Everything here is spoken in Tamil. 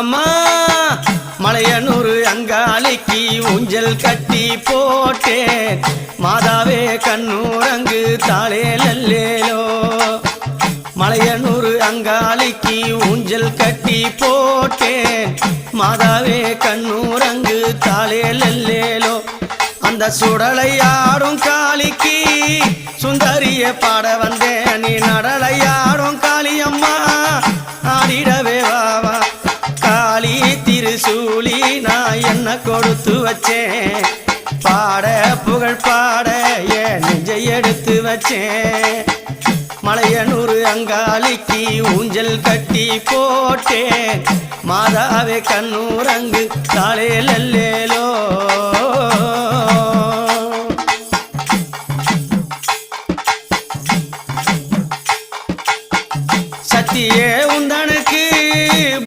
அம்மா மலையனூர் அங்காளிக்கு ஊஞ்சல் கட்டி போட்டேன் மாதாவே கண்ணூரங்கு தாளேலல்லேலோ மலையனூர் அங்காளிக்கு ஊஞ்சல் கட்டி போட்டேன் மாதாவே கண்ணூரங்கு தாளேலல்லேலோ அந்த சுடலையாடும் காளிக்கு சுந்தரிய பாட வந்தேன் நீ நடலையாடும் காளியம்மா ஆடிடவே வாவா காளி திருசூலி நான் என்ன கொடுத்து வச்சேன் பாட புகழ் பாட என் நெஞ்சை எடுத்து வச்சேன் மலையனூர் அங்காளிக்கு ஊஞ்சல் கட்டி போட்டேன் மாதாவே கண்ணூரங்கு தாளேலல்லேலோ